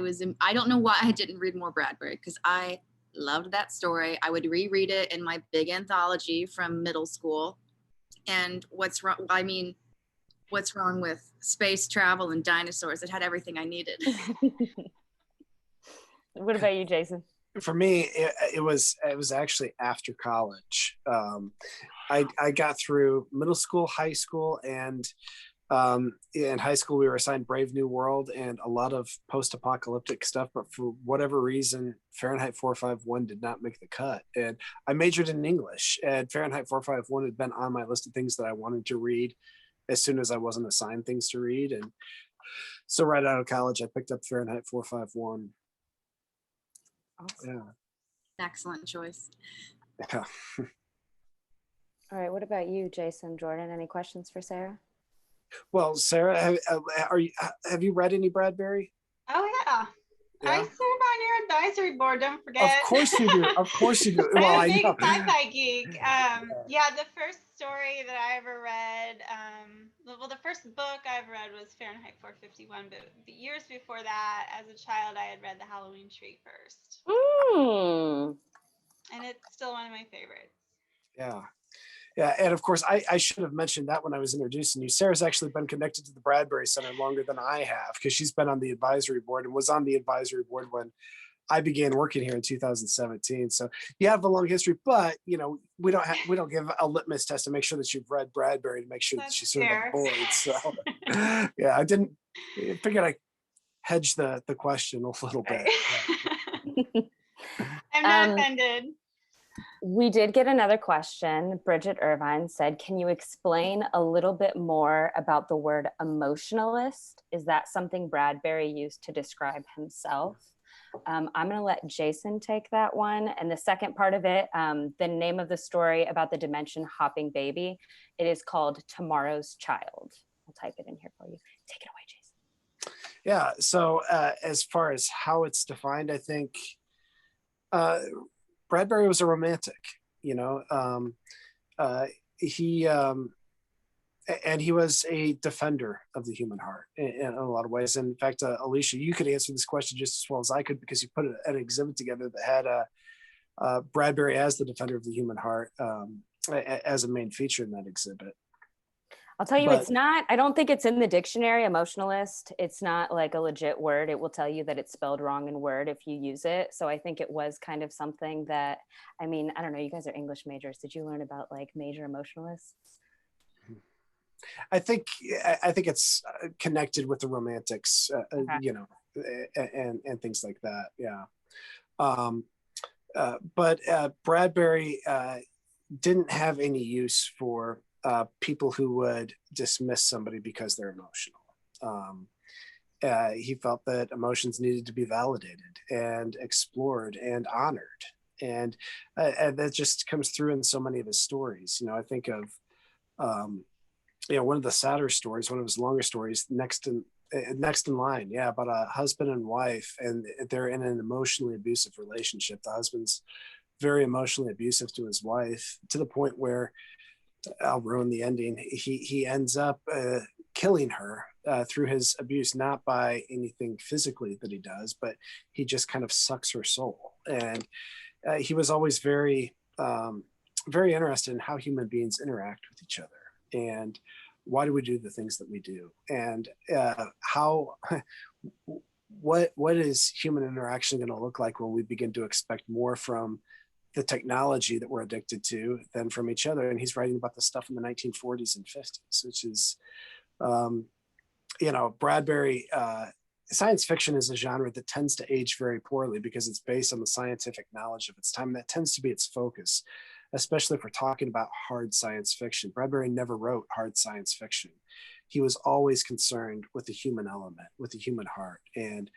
don't know why I didn't read more Bradbury, because I loved that story. I would reread it in my big anthology from middle school. And what's wrong? I mean, what's wrong with space travel and dinosaurs? It had everything I needed. What about you, Jason? For me, it was actually after college. I got through middle school, high school, and in high school we were assigned Brave New World and a lot of post-apocalyptic stuff, but for whatever reason Fahrenheit 451 did not make the cut, and I majored in English, and Fahrenheit 451 had been on my list of things that I wanted to read as soon as I wasn't assigned things to read. And so right out of college I picked up Fahrenheit 451. Awesome. Yeah. Excellent choice. Yeah. All right, what about you, Jason, Jordan? Any questions for Sarah? Well, Sarah, have you read any Bradbury? Oh yeah. I serve on your advisory board, don't Of forget. course you do. Of course you do. Well, I'm a I big know. sci-fi geek. Yeah, the first story that I ever read, well, the first book I've read was Fahrenheit 451, but years before that, as a child, I had read The Halloween Tree first, Mm. and it's still one of my favorites. Yeah. Yeah, and of course, I should have mentioned that when I was introducing you. Sarah's actually been connected to the Bradbury Center longer than I have, because she's been on the advisory board and was on the advisory board when I began working here in 2017. So you have a long history, but we don't give a litmus test to make sure that you've read Bradbury to make sure that That's she's sort of on fair. the board. So yeah, I figured I hedged the question a little bit. I'm not Um, offended. We did get another question. Bridget Irvine said, can you explain a little bit more about the word emotionalist? Is that something Bradbury used to describe himself? I'm going to let Jason take that one. And the second part of it, the name of the story about the dimension hopping baby, it is called Tomorrow's Child. I'll type it in here for you. Take it away, Jason. Yeah. So as far as how it's defined, I think Bradbury was a romantic. He and he was a defender of the human heart in a lot of ways. And in fact, Alicia, you could answer this question just as well as I could, because you put an exhibit together that had Bradbury as the defender of the human heart as a main feature in that exhibit. I'll tell you, But- it's not, I don't think it's in the dictionary, emotionalist. It's not like a legit word. It will tell you that it's spelled wrong in Word if you use it. So I think it was kind of something that, I mean, I don't know, you guys are English majors. Did you learn about like major emotionalists? I think it's connected with the romantics, Okay. and things like that. Yeah. But Bradbury didn't have any use for people who would dismiss somebody because they're emotional. He felt that emotions needed to be validated and explored and honored. And that just comes through in so many of his stories. I think of, one of the sadder stories, one of his longer stories, Next in Line. Yeah, about a husband and wife, and they're in an emotionally abusive relationship. The husband's very emotionally abusive to his wife, to the point where, I'll ruin the ending, he ends up killing her through his abuse, not by anything physically that he does, but he just kind of sucks her soul. And he was always very, very interested in how human beings interact with each other, and why do we do the things that we do, and what is human interaction going to look like when we begin to expect more from the technology that we're addicted to than from each other. And he's writing about the stuff in the 1940s and 50s, which is, Bradbury, science fiction is a genre that tends to age very poorly because it's based on the scientific knowledge of its time. And that tends to be its focus, especially if we're talking about hard science fiction. Bradbury never wrote hard science fiction. He was always concerned with the human element, with the human heart. And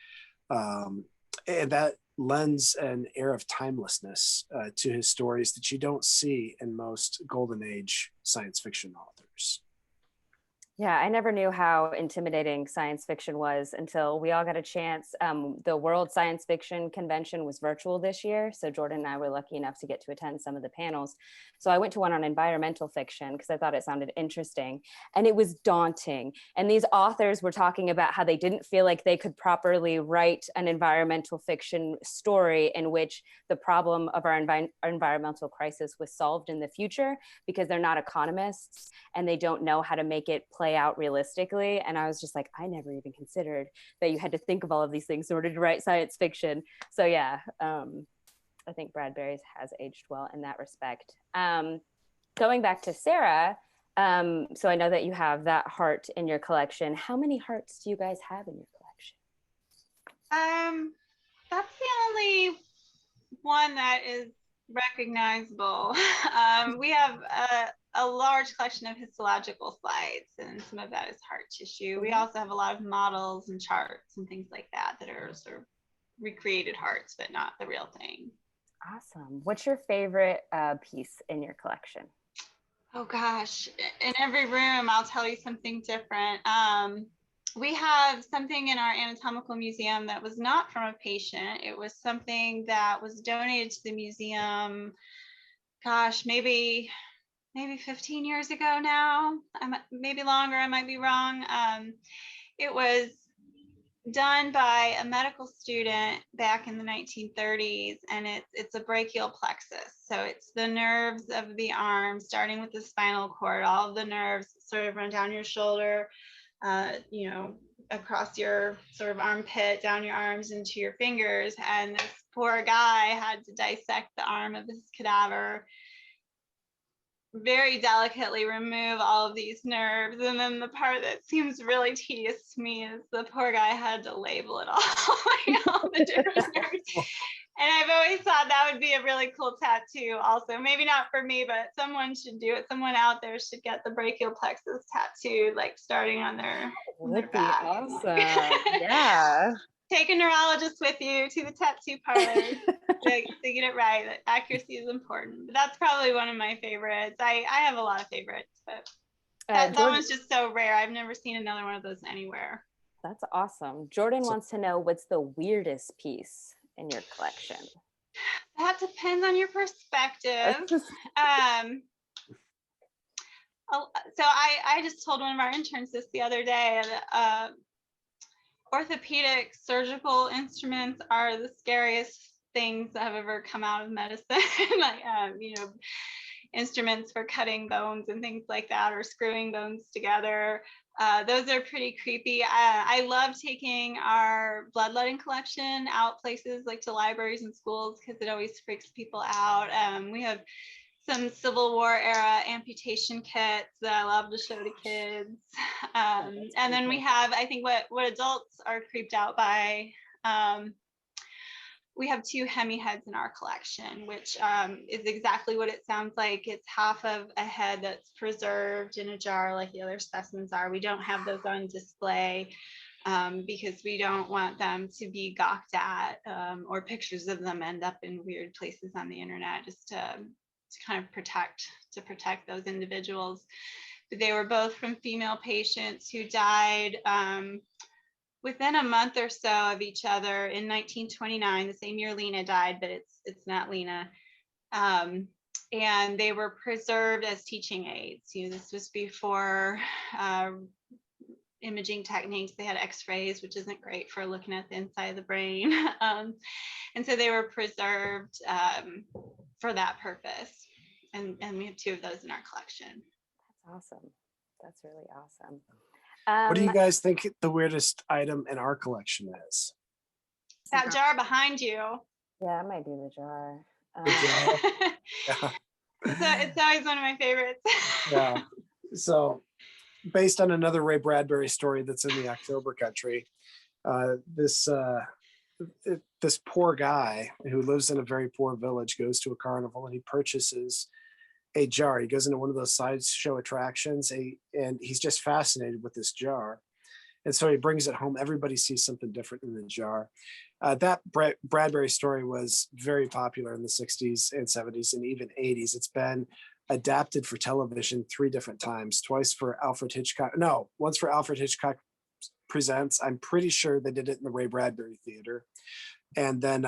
that lends an air of timelessness to his stories that you don't see in most golden age science fiction authors. Yeah, I never knew how intimidating science fiction was until we all got a chance. The World Science Fiction Convention was virtual this year, so Jordan and I were lucky enough to get to attend some of the panels. So I went to one on environmental fiction because I thought it sounded interesting, and it was daunting. And these authors were talking about how they didn't feel like they could properly write an environmental fiction story in which the problem of our environmental crisis was solved in the future, because they're not economists and they don't know how to make it play out realistically. And I was just like, I never even considered that you had to think of all of these things in order to write science fiction. So yeah, I think Bradbury has aged well in that respect. Going back to Sarah, so I know that you have that heart in your collection. How many hearts do you guys have in your collection? That's the only one that is recognizable. We have a large collection of histological slides, and some of that is heart tissue. We also have a lot of models and charts and things like that that are sort of recreated hearts, but not the real thing. Awesome. What's your favorite piece in your collection? Oh gosh, in every room I'll tell you something different. we have something in our anatomical museum that was not from a patient. It was something that was donated to the museum, gosh, maybe 15 years ago now. Maybe longer, I might be wrong. It was done by a medical student back in the 1930s, and it's a brachial plexus. So it's the nerves of the arm, starting with the spinal cord. All of the nerves sort of run down your shoulder, across your sort of armpit, down your arms into your fingers. And this poor guy had to dissect the arm of his cadaver, very delicately remove all of these nerves. And then the part that seems really tedious to me is the poor guy had to label it all, all the different nerves. And I've always thought that would be a really cool tattoo also. Maybe not for me, but someone should do it. Someone out there should get the brachial plexus tattooed, like starting on their Would be back. awesome. Yeah. Take a neurologist with you to the tattoo parlor to get it right. That accuracy is important. But that's probably one of my favorites. I have a lot of favorites, but that one's just so rare. I've never seen another one of those anywhere. That's awesome. Jordan wants to know, what's the weirdest piece in your collection? That depends on your perspective. So I just told one of our interns this the other day. Orthopedic surgical instruments are the scariest things that have ever come out of medicine. Like, instruments for cutting bones and things like that, or screwing bones together. Those are pretty creepy. I love taking our bloodletting collection out places like to libraries and schools, because it always freaks people out. We have some Civil War era amputation kits that I love to show to kids. And then we have, I think what adults are creeped out by, we have 2 Hemi heads in our collection, which is exactly what it sounds like. It's half of a head that's preserved in a jar like the other specimens are. We don't have those on display because we don't want them to be gawked at, or pictures of them end up in weird places on the internet, just to kind of protect those individuals. But they were both from female patients who died within a month or so of each other in 1929, the same year Lena died, but it's not Lena. And they were preserved as teaching aids. This was before imaging techniques. They had x-rays, which isn't great for looking at the inside of the brain. And so they were preserved for that purpose. And we have 2 of those in our collection. That's awesome. That's really awesome. What do you guys think the weirdest item in our collection is? That jar behind you. Yeah, it might be the jar. Yeah. It's always one of my favorites. Yeah. So based on another Ray Bradbury story that's in the October Country, this poor guy who lives in a very poor village goes to a carnival and he purchases a jar. He goes into one of those sideshow attractions, and he's just fascinated with this jar. And so he brings it home. Everybody sees something different in the jar. That Bradbury story was very popular in the 60s and 70s and even 80s. It's been adapted for television 3 different times, once for Alfred Hitchcock Presents. I'm pretty sure they did it in the Ray Bradbury Theater. And then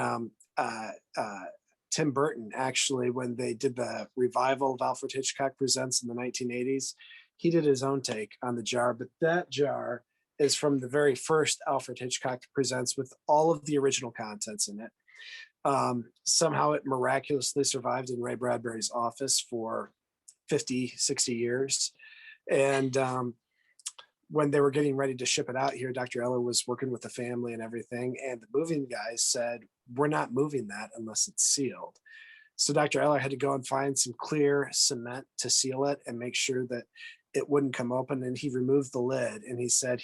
Tim Burton, actually, when they did the revival of Alfred Hitchcock Presents in the 1980s, he did his own take on the jar. But that jar is from the very first Alfred Hitchcock Presents with all of the original contents in it. Somehow it miraculously survived in Ray Bradbury's office for 50, 60 years. And when they were getting ready to ship it out here, Dr. Eller was working with the family and everything. And the moving guys said, we're not moving that unless it's sealed. So Dr. Eller had to go and find some clear cement to seal it and make sure that it wouldn't come open. And he removed the lid, and he said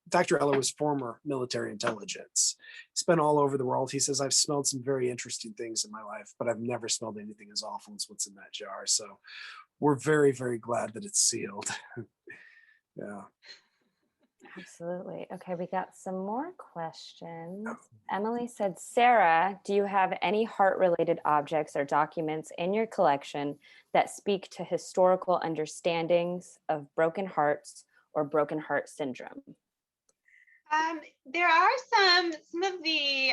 Dr. Eller was former military intelligence. He's been all over the world. He says, I've smelled some very interesting things in my life, but I've never smelled anything as awful as what's in that jar. So we're very, very glad that it's sealed. Yeah. Absolutely. Okay, we got some more questions. Emily said, Sarah, do you have any heart-related objects or documents in your collection that speak to historical understandings of broken hearts or broken heart syndrome? There are some of the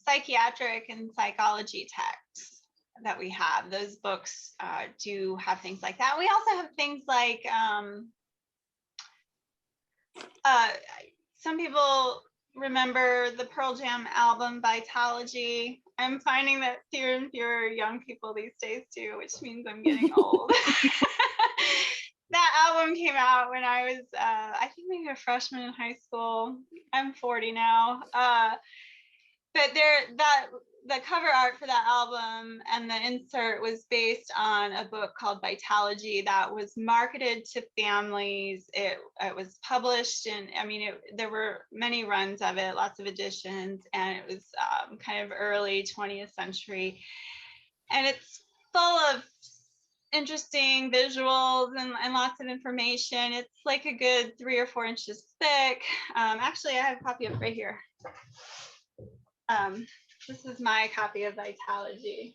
psychiatric and psychology texts that we have. Those books do have things like that. We also have things like some people remember the Pearl Jam album Vitalogy. I'm finding that fewer and fewer young people these days do, which means I'm getting old. That album came out when I was, I think maybe a freshman in high school. I'm 40 now. But the cover art for that album and the insert was based on a book called Vitalogy that was marketed to families. It was published, and I mean, there were many runs of it, lots of editions, and it was kind of early 20th century. And it's full of interesting visuals and lots of information. It's like a good 3 or 4 inches thick. Actually, I have a copy of it right here. This is my copy of Vitalogy.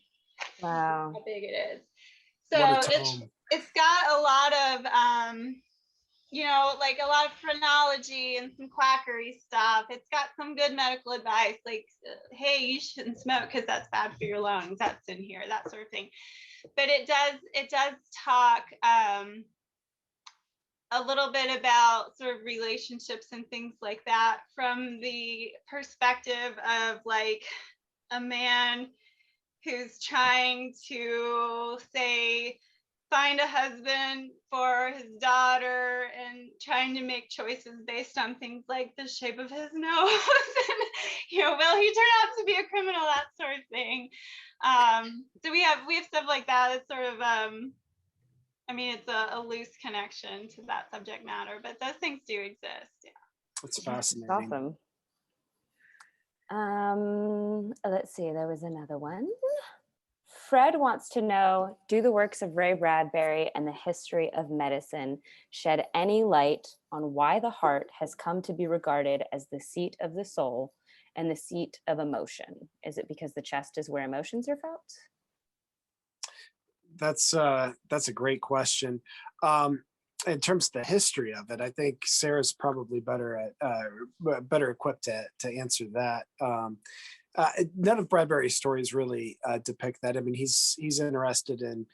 Wow. How big it is. What So a tome. it's got a lot of like a lot of phrenology and some quackery stuff. It's got some good medical advice, like, hey, you shouldn't smoke because that's bad for your lungs. That's in here, that sort of thing. But it does talk a little bit about sort of relationships and things like that from the perspective of like a man who's trying to, say, find a husband for his daughter and trying to make choices based on things like the shape of his nose and, will he turn out to be a criminal, that sort of thing. So we have stuff like that. It's sort of it's a loose connection to that subject matter, but those things do exist. Yeah. It's That's fascinating. awesome. Let's see, there was another one. Fred wants to know, do the works of Ray Bradbury and the history of medicine shed any light on why the heart has come to be regarded as the seat of the soul and the seat of emotion? Is it because the chest is where emotions are felt? That's a great question. In terms of the history of it, I think Sarah's probably better equipped to answer that. None of Bradbury's stories really depict that. I mean, he's interested in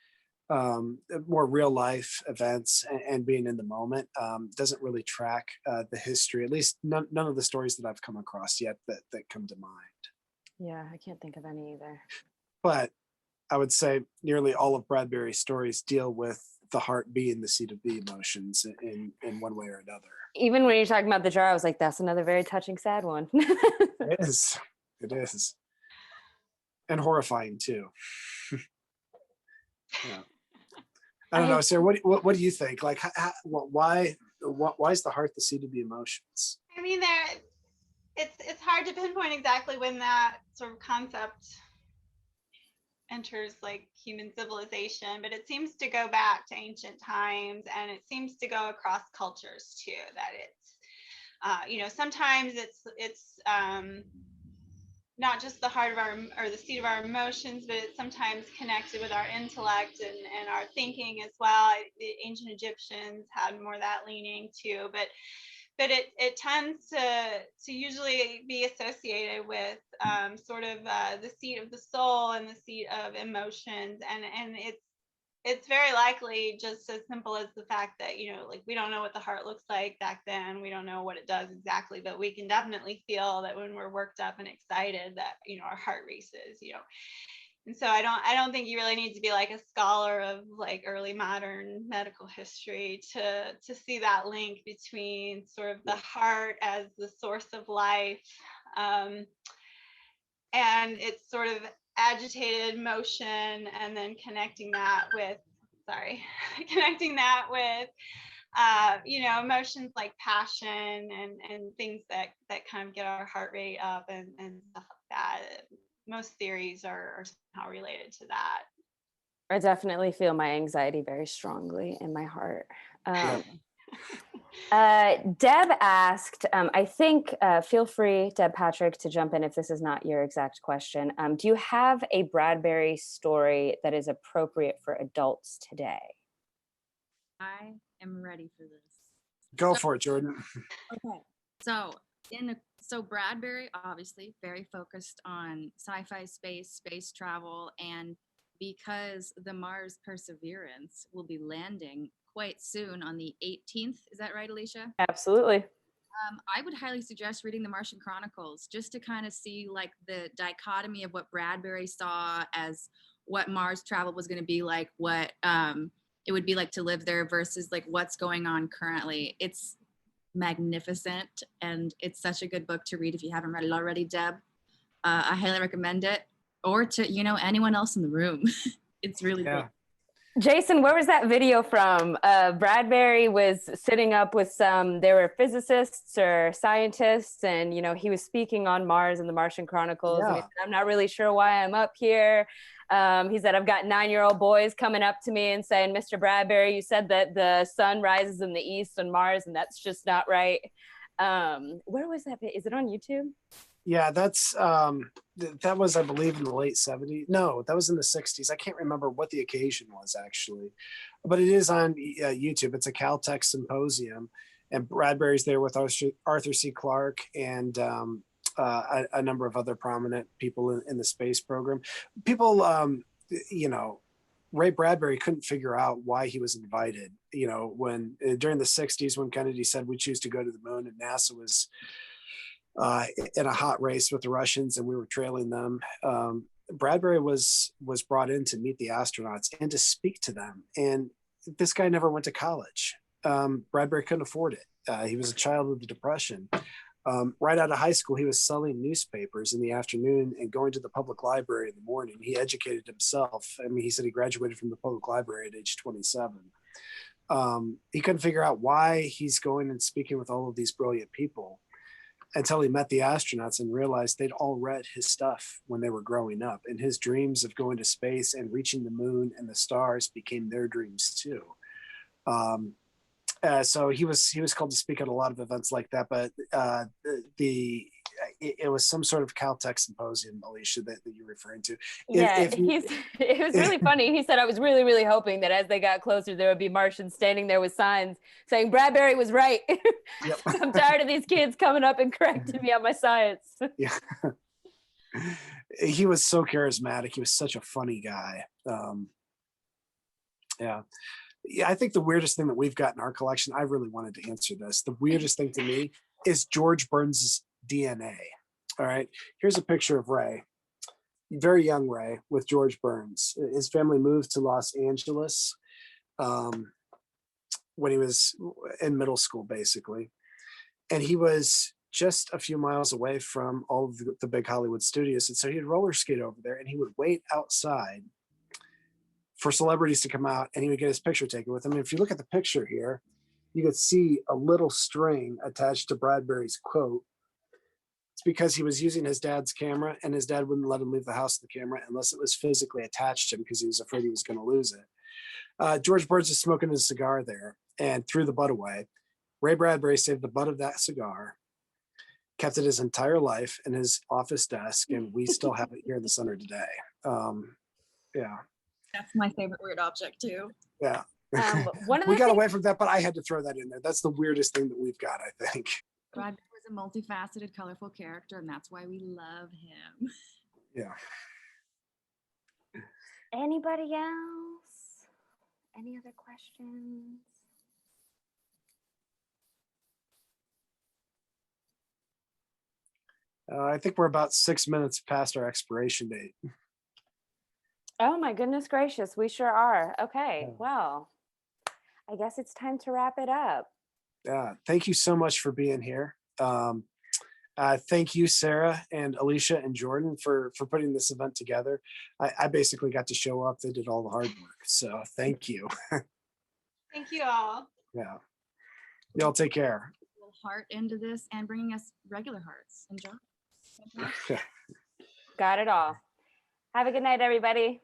more real life events and being in the moment. Doesn't really track the history, at least none of the stories that I've come across yet that come to mind. Yeah, I can't think of any either. But I would say nearly all of Bradbury's stories deal with the heart being the seat of the emotions in one way or another. Even when you're talking about the jar, I was like, that's another very touching, sad one. It is. It is. And horrifying too. Yeah. I don't know, Sarah. What do you think? Like, why is the heart the seat of the emotions? I mean, it's hard to pinpoint exactly when that sort of concept enters like human civilization, but it seems to go back to ancient times, and it seems to go across cultures too. That it's sometimes it's not just the heart of or the seat of our emotions, but it's sometimes connected with our intellect and our thinking as well. The ancient Egyptians had more of that leaning too, but it tends to usually be associated with sort of the seat of the soul and the seat of emotions, and it's very likely just as simple as the fact that like we don't know what the heart looks like back then. We don't know what it does exactly, but we can definitely feel that when we're worked up and excited that our heart races. And so I don't think you really need to be like a scholar of like early modern medical history to see that link between sort of the heart as the source of life and its sort of agitated motion, and then connecting that with emotions like passion and things that kind of get our heart rate up and stuff like that. Most theories are somehow related to that. I definitely feel my anxiety very strongly in my heart. Deb asked, I think, feel free, Deb Patrick, to jump in if this is not your exact question. Do you have a Bradbury story that is appropriate for adults today? I am ready for this. Go for it, Jordan. Okay. So So Bradbury, obviously very focused on sci-fi space travel, and because the Mars Perseverance will be landing quite soon on the 18th, is that right, Alicia? Absolutely. I would highly suggest reading the Martian Chronicles just to kind of see like the dichotomy of what Bradbury saw as what Mars travel was going to be like, what it would be like to live there versus like what's going on currently. It's magnificent, and it's such a good book to read if you haven't read it already, Deb. I highly recommend it, or to anyone else in the room. It's really Yeah. good. Jason, where was that video from? Bradbury was sitting up with they were physicists or scientists, and he was speaking on Mars in the Martian Chronicles. And he Yeah. said, I'm not really sure why I'm up here. He said, I've got 9-year-old boys coming up to me and saying, Mr. Bradbury, you said that the sun rises in the east on Mars, and that's just not right. Where was that? Is it on YouTube? Yeah, that's that was, I believe, in the late 70s. No, that was in the 60s. I can't remember what the occasion was actually, but it is on YouTube. It's a Caltech symposium, and Bradbury's there with Arthur C. Clarke and a number of other prominent people in the space program. People, Ray Bradbury couldn't figure out why he was invited. When during the 60s, when Kennedy said we choose to go to the moon, and NASA was in a hot race with the Russians, and we were trailing them. Bradbury was brought in to meet the astronauts and to speak to them. And this guy never went to college. Bradbury couldn't afford it. He was a child of the Depression. Right out of high school, he was selling newspapers in the afternoon and going to the public library in the morning. He educated himself. I mean, he said he graduated from the public library at age 27. He couldn't figure out why he's going and speaking with all of these brilliant people, until he met the astronauts and realized they'd all read his stuff when they were growing up, and his dreams of going to space and reaching the moon and the stars became their dreams too. So he was called to speak at a lot of events like that, but it was some sort of Caltech symposium, Alicia, that you're referring to. It was really funny. He said, I was really, really hoping that as they got closer, there would be Martians standing there with signs saying Bradbury was right. Yep. I'm tired of these kids coming up and correcting me on my science. Yeah. He was so charismatic. He was such a funny guy. Yeah, I think the weirdest thing that we've got in our collection, I really wanted to answer this. The weirdest thing to me is George Burns' DNA. All right. Here's a picture of Ray, very young Ray, with George Burns. His family moved to Los Angeles when he was in middle school, basically. And he was just a few miles away from all of the big Hollywood studios. And so he'd roller skate over there, and he would wait outside for celebrities to come out, and he would get his picture taken with him. And if you look at the picture here, you could see a little string attached to Bradbury's quote. It's because he was using his dad's camera, and his dad wouldn't let him leave the house with the camera unless it was physically attached to him, because he was afraid he was going to lose it. George Burns is smoking his cigar there and threw the butt away. Ray Bradbury saved the butt of that cigar, kept it his entire life in his office desk, and we still have it here in the center today. Yeah. That's my favorite weird object too. Yeah. One of We the got things- away from that, but I had to throw that in there. That's the weirdest thing that we've got, I think. Bradbury was a multifaceted, colorful character, and that's why we love him. Yeah. Anybody else? Any other questions? I think we're about 6 minutes past our expiration date. Oh my goodness gracious, we sure are. Okay, Yeah. well, I guess it's time to wrap it up. Yeah. Thank you so much for being here. Thank you, Sarah and Alicia and Jordan, for putting this event together. I basically got to show up. They did all the hard work. So thank you. Thank you all. Yeah. Y'all take care. Little heart into this and bringing us regular hearts. Enjoy. Got it all. Have a good night, everybody.